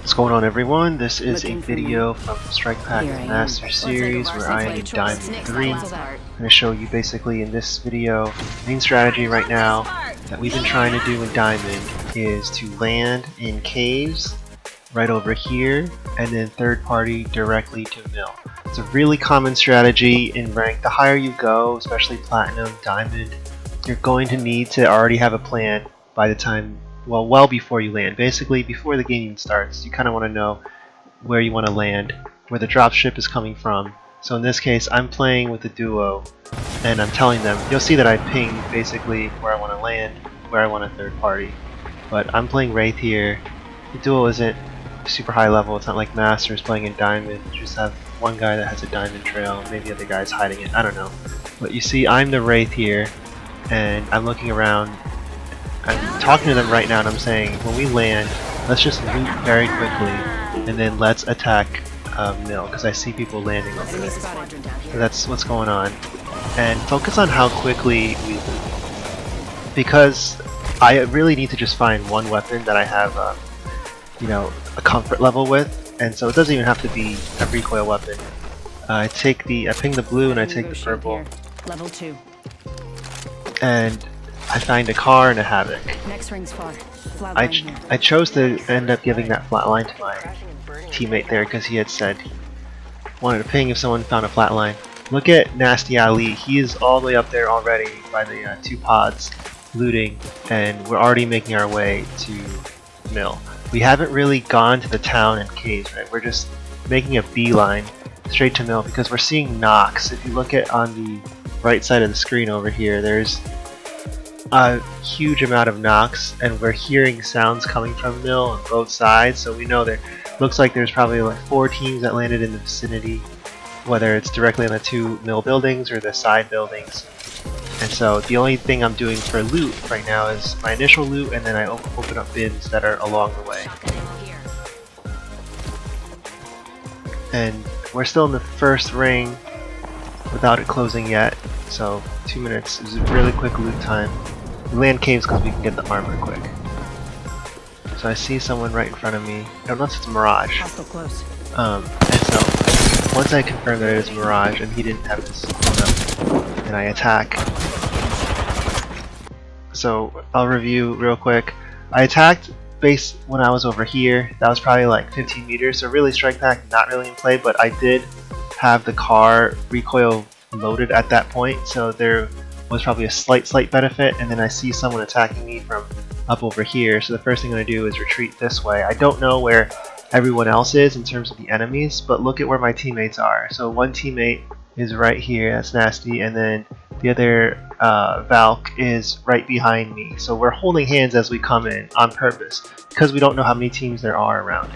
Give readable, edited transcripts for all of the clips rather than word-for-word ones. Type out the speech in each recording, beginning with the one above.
What's going on, everyone? This is a video from the strikepack master series where I am in Diamond 3. I'm going to show you basically in this video main strategy right now that we've been trying to do in Diamond is to land in caves right over here and then third party directly to mill. It's a really common strategy in rank. The higher you go, especially Platinum, Diamond, you're going to need to already have a plan by the time well before you land. Basically, before the game even starts, you kind of want to know where you want to land, where the dropship is coming from. So in this case, I'm playing with the duo, and I'm telling them, you'll see that I ping basically where I want to land, where I want a third party. But I'm playing Wraith here. The duo isn't super high level, it's not like Masters playing in Diamond. You just have one guy that has a Diamond trail, maybe the other guy's hiding it, I don't know. But you see, I'm the Wraith here, and I'm looking around. I'm talking to them right now and I'm saying, when we land, let's just loot very quickly and then let's attack mill, because I see people landing over there. So that's what's going on. And focus on how quickly we loot, because I really need to just find one weapon that I have a comfort level with, and so it doesn't even have to be a recoil weapon. I ping the blue and I take the purple. Level 2. And I find a car and a Havoc. Next ring's far. I chose to end up giving that flatline to my teammate there because he had said he wanted to ping if someone found a flatline. Look at Nasty Ali. He is all the way up there already by the 2 pods looting, and we're already making our way to mill. We haven't really gone to the town and caves, right? We're just making a beeline straight to mill because we're seeing knocks. If you look at on the right side of the screen over here, there's a huge amount of knocks, and we're hearing sounds coming from mill on both sides, so we know there looks like there's probably like 4 teams that landed in the vicinity, whether it's directly on the 2 mill buildings or the side buildings. And so the only thing I'm doing for loot right now is my initial loot, and then I open up bins that are along the way. And we're still in the first ring without it closing yet, so 2 minutes is a really quick loot time. We land caves because we can get the armor quick. So I see someone right in front of me. Unless it's Mirage. Close. And so once I confirm that it is Mirage and he didn't have this blown up, and I attack. So I'll review real quick. I attacked base when I was over here. That was probably like 15 meters. So really, strike pack not really in play, but I did have the car recoil loaded at that point, so there was probably a slight benefit. And then I see someone attacking me from up over here, so the first thing I'm going to do is retreat this way. I don't know where everyone else is in terms of the enemies, but look at where my teammates are. So one teammate is right here, that's Nasty, and then the other Valk is right behind me. So we're holding hands as we come in on purpose, because we don't know how many teams there are around.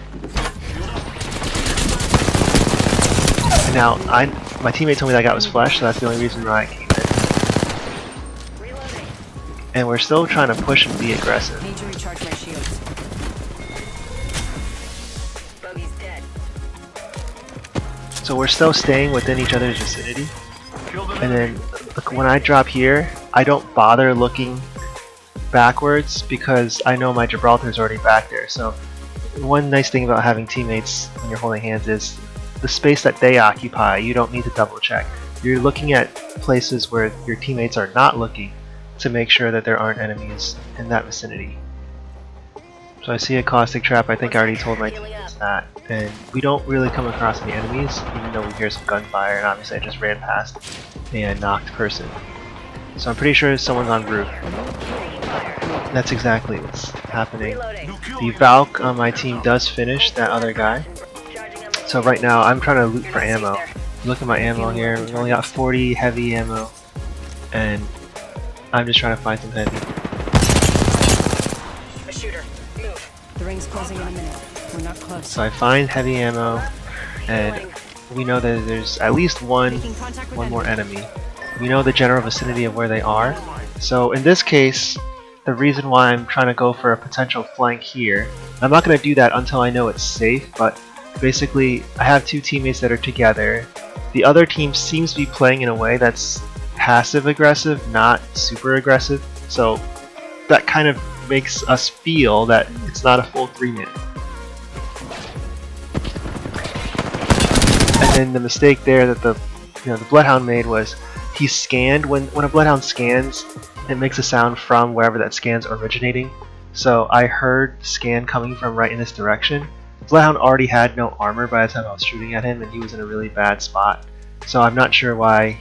And now my teammate told me that guy was flesh, so that's the only reason why I came in. And we're still trying to push and be aggressive. Need to recharge my shields. Bogey's dead. So we're still staying within each other's vicinity. And then look, when I drop here, I don't bother looking backwards because I know my Gibraltar is already back there. So one nice thing about having teammates when you're holding hands is the space that they occupy, you don't need to double check. You're looking at places where your teammates are not looking to make sure that there aren't enemies in that vicinity. So I see a caustic trap. I think I already told my teammates that. And we don't really come across any enemies, even though we hear some gunfire, and obviously I just ran past a knocked person. So I'm pretty sure someone's on roof. That's exactly what's happening. The Valk on my team does finish that other guy. So right now I'm trying to loot for ammo. Look at my ammo here. We've only got 40 heavy ammo, and I'm just trying to find some heavy. A shooter. Move. The ring's closing in a minute. We're not close. So I find heavy ammo, and we know that there's at least one more enemy. We know the general vicinity of where they are. So in this case, the reason why I'm trying to go for a potential flank here, I'm not going to do that until I know it's safe, but basically I have 2 teammates that are together. The other team seems to be playing in a way that's passive aggressive, not super aggressive, so that kind of makes us feel that it's not a full 3-minute. And then the mistake there that the Bloodhound made was he scanned. When a Bloodhound scans, it makes a sound from wherever that scan's originating. So I heard scan coming from right in this direction. Bloodhound already had no armor by the time I was shooting at him, and he was in a really bad spot. So I'm not sure why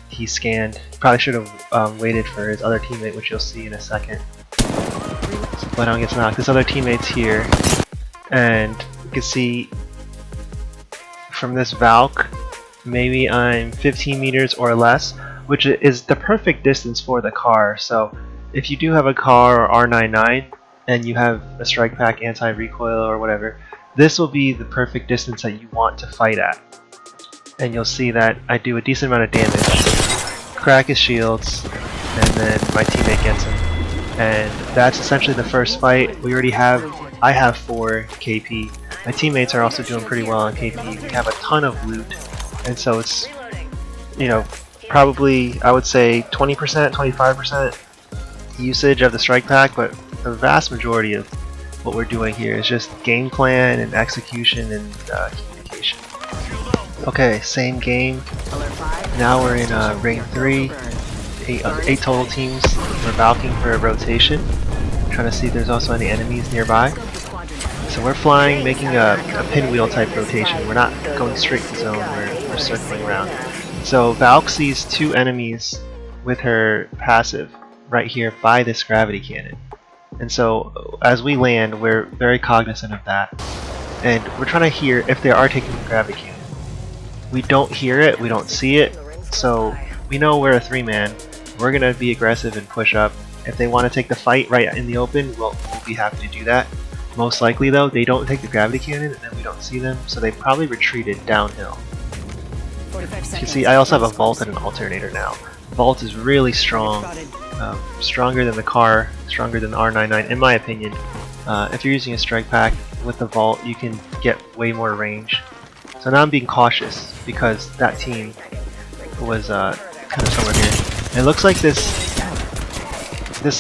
he scanned. Probably should have waited for his other teammate, which you'll see in a second. So Bloodhound gets knocked. This other teammate's here, and you can see from this Valk, maybe I'm 15 meters or less, which is the perfect distance for the car. So if you do have a car or R99 and you have a strike pack, anti-recoil or whatever, this will be the perfect distance that you want to fight at. And you'll see that I do a decent amount of damage, crack his shields, and then my teammate gets him. And that's essentially the first fight. I have 4 KP. My teammates are also doing pretty well on KP. We have a ton of loot, and so it's, probably I would say 20%, 25% usage of the strike pack, but the vast majority of what we're doing here is just game plan and execution and communication. Okay, same game. Now we're in ring 3. 8 total teams. We're valking for a rotation. Trying to see if there's also any enemies nearby. So we're flying, making a pinwheel type rotation. We're not going straight to zone, we're circling around. So Valk sees 2 enemies with her passive right here by this gravity cannon. And so as we land, we're very cognizant of that. And we're trying to hear if they are taking the gravity cannon. We don't hear it, we don't see it, so we know we're a 3-man. We're going to be aggressive and push up. If they want to take the fight right in the open, we'll be happy to do that. Most likely though, they don't take the gravity cannon and then we don't see them, so they probably retreated downhill. As you can see, I also have a vault and an alternator now. Vault is really strong, stronger than the car, stronger than the R99 in my opinion. If you're using a strike pack with the vault, you can get way more range. So now I'm being cautious because that team was kind of somewhere here. It looks like this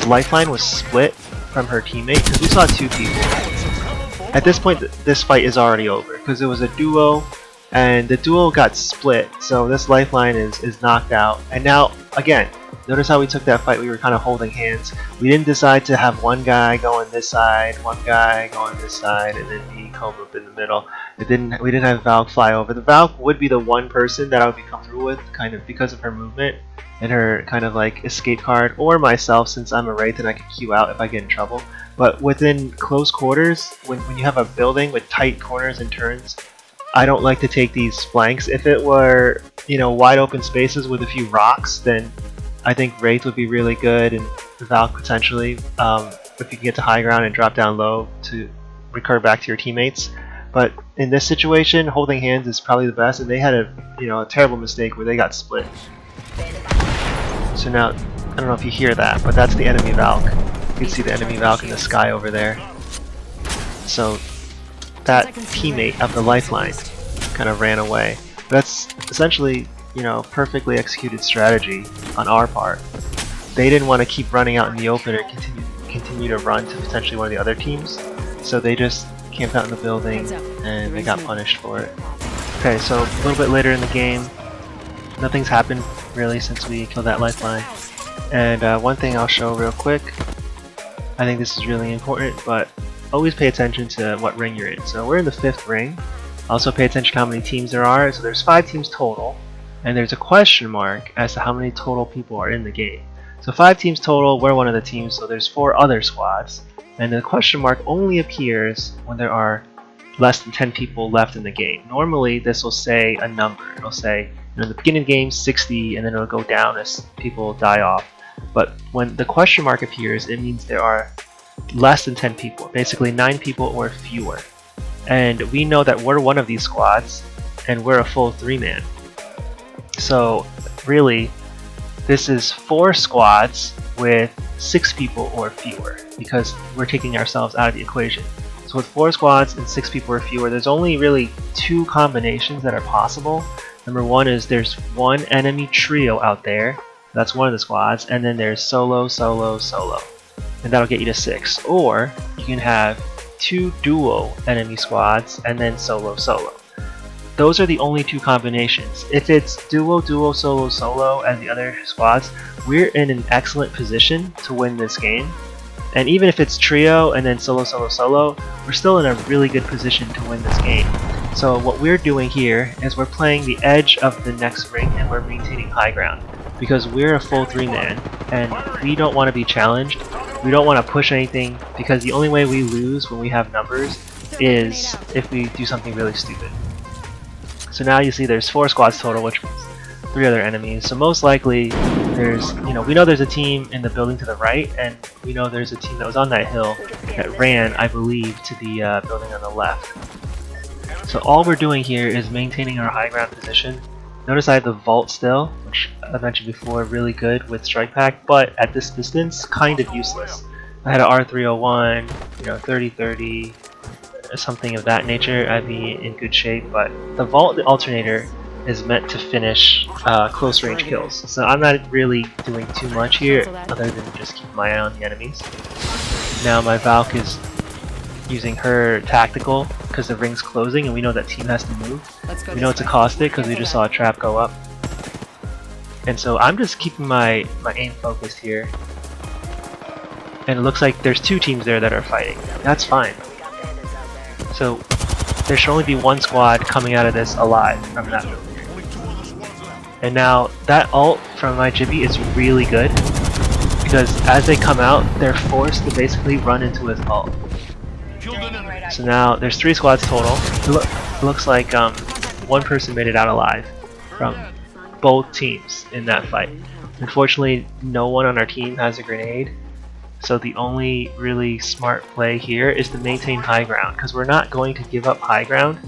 lifeline was split from her teammate because we saw 2 people. At this point, this fight is already over because it was a duo, and the duo got split. So this lifeline is knocked out. And now again, notice how we took that fight. We were kind of holding hands. We didn't decide to have one guy go on this side, one guy go on this side, and then me come up in the middle. We didn't have Valk fly over. The Valk would be the one person that I would be comfortable with, kind of because of her movement and her kind of like escape card, or myself since I'm a Wraith and I can queue out if I get in trouble. But within close quarters, when you have a building with tight corners and turns, I don't like to take these flanks. If it were, wide open spaces with a few rocks, then I think Wraith would be really good, and Valk potentially, if you can get to high ground and drop down low to recur back to your teammates. But in this situation, holding hands is probably the best, and they had a terrible mistake where they got split. So now, I don't know if you hear that, but that's the enemy Valk. You can see the enemy Valk in the sky over there. So that teammate of the lifeline kind of ran away. That's essentially, perfectly executed strategy on our part. They didn't want to keep running out in the open or continue to run to potentially one of the other teams, so they just camped out in the building and they got punished for it. Okay, so a little bit later in the game, nothing's happened really since we killed that lifeline. And one thing I'll show real quick, I think this is really important, but always pay attention to what ring you're in. So we're in the 5th ring. Also pay attention to how many teams there are. So there's 5 teams total, and there's a question mark as to how many total people are in the game. So 5 teams total, we're one of the teams, so there's 4 other squads. And the question mark only appears when there are less than 10 people left in the game. Normally this will say a number. It'll say, in the beginning of the game 60, and then it'll go down as people die off. But when the question mark appears, it means there are less than 10 people, basically 9 people or fewer. And we know that we're one of these squads, and we're a full 3-man. So really, this is 4 squads with 6 people or fewer, because we're taking ourselves out of the equation. So with 4 squads and 6 people or fewer, there's only really 2 combinations that are possible. Number 1 is there's 1 enemy trio out there, that's one of the squads, and then there's solo, solo, solo, and that'll get you to 6. Or you can have 2 duo enemy squads and then solo, solo. those are the only two combinations. If it's duo, duo, solo, solo as the other squads, we're in an excellent position to win this game. And even if it's trio and then solo, solo, solo, we're still in a really good position to win this game. So what we're doing here is we're playing the edge of the next ring and we're maintaining high ground. Because we're a full 3-man and we don't want to be challenged. We don't want to push anything because the only way we lose when we have numbers is if we do something really stupid. So now you see there's 4 squads total, which means 3 other enemies. So most likely there's, we know there's a team in the building to the right, and we know there's a team that was on that hill that ran, I believe, to the building on the left. So all we're doing here is maintaining our high ground position. Notice I have the vault still, which I mentioned before, really good with strike pack, but at this distance, kind of useless. I had an R301, 30-30, something of that nature, I'd be in good shape, but the vault alternator is meant to finish close range kills. So I'm not really doing too much here other than just keeping my eye on the enemies. Now my Valk is using her tactical because the ring's closing and we know that team has to move. We know it's a caustic because we just saw a trap go up. And so I'm just keeping my aim focused here. And it looks like there's 2 teams there that are fighting. That's fine. So there should only be 1 squad coming out of this alive from that building. And now that ult from my Jibby is really good because as they come out, they're forced to basically run into his ult. So now there's 3 squads total. It looks like 1 person made it out alive from both teams in that fight. Unfortunately, no one on our team has a grenade. So the only really smart play here is to maintain high ground because we're not going to give up high ground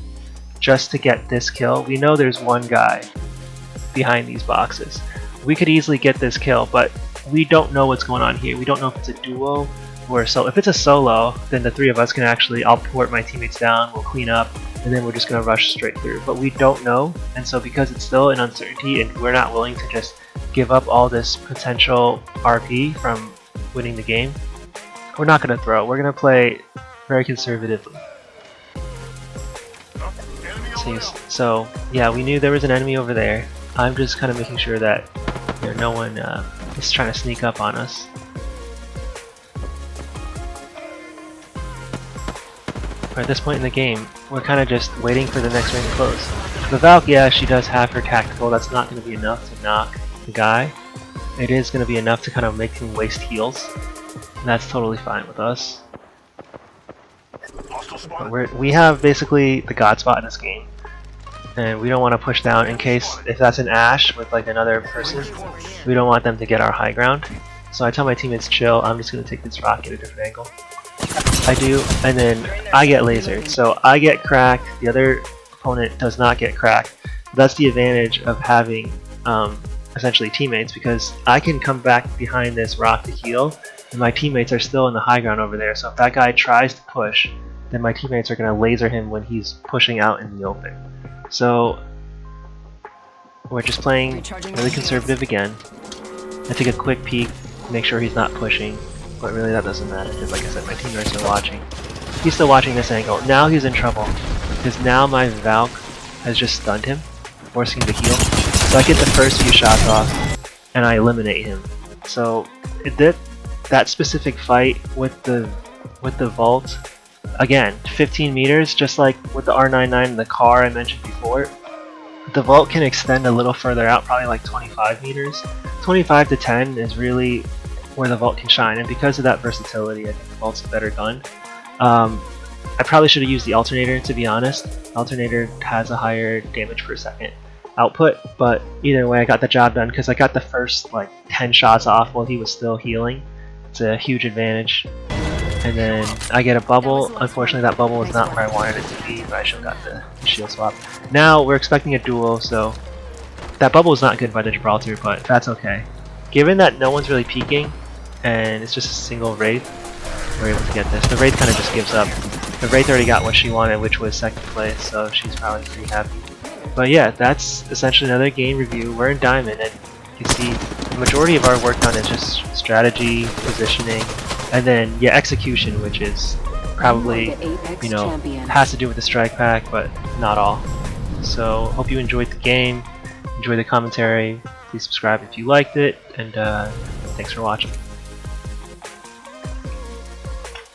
just to get this kill. We know there's 1 guy behind these boxes. We could easily get this kill, but we don't know what's going on here. We don't know if it's a duo or a solo. If it's a solo, then the 3 of us can actually, I'll port my teammates down, we'll clean up, and then we're just going to rush straight through. But we don't know, and so because it's still an uncertainty and we're not willing to just give up all this potential RP from winning the game, we're not going to throw. We're going to play very conservatively. So yeah, we knew there was an enemy over there. I'm just kind of making sure that no one is trying to sneak up on us. At this point in the game, we're kind of just waiting for the next ring to close. The Valk, yeah, she does have her tactical. That's not going to be enough to knock the guy. It is going to be enough to kind of make him waste heals. And that's totally fine with us. But we have basically the god spot in this game. And we don't want to push down in case, if that's an Ashe with like another person, we don't want them to get our high ground. So I tell my teammates chill, I'm just going to take this rock at a different angle. I do, and then I get lasered. So I get cracked, the other opponent does not get cracked. That's the advantage of having essentially teammates, because I can come back behind this rock to heal, and my teammates are still in the high ground over there. So if that guy tries to push, then my teammates are going to laser him when he's pushing out in the open. So we're just playing really conservative again. I take a quick peek, make sure he's not pushing, but really that doesn't matter because, like I said, my teammates are watching. He's still watching this angle. Now he's in trouble because now my Valk has just stunned him, forcing him to heal. So I get the first few shots off and I eliminate him. So that specific fight with the vault, again, 15 meters, just like with the R99 and the car I mentioned before. The vault can extend a little further out, probably like 25 meters. 25 to 10 is really where the vault can shine, and because of that versatility, I think the vault's a better gun. I probably should have used the alternator, to be honest. Alternator has a higher damage per second output, but either way I got the job done because I got the first like 10 shots off while he was still healing. It's a huge advantage. And then I get a bubble. Unfortunately that bubble was not where I wanted it to be, but I should have got the shield swap. Now we're expecting a duel, so that bubble was not good by the Gibraltar, but that's okay. Given that no one's really peeking and it's just a single Wraith, we're able to get this. The Wraith kind of just gives up. The Wraith already got what she wanted, which was second place, so she's probably pretty happy. But yeah, that's essentially another game review. We're in Diamond, and you can see the majority of our work done is just strategy, positioning, and then yeah, execution, which is probably, has to do with the strike pack, but not all. So hope you enjoyed the game, enjoy the commentary. Please subscribe if you liked it, and thanks for watching.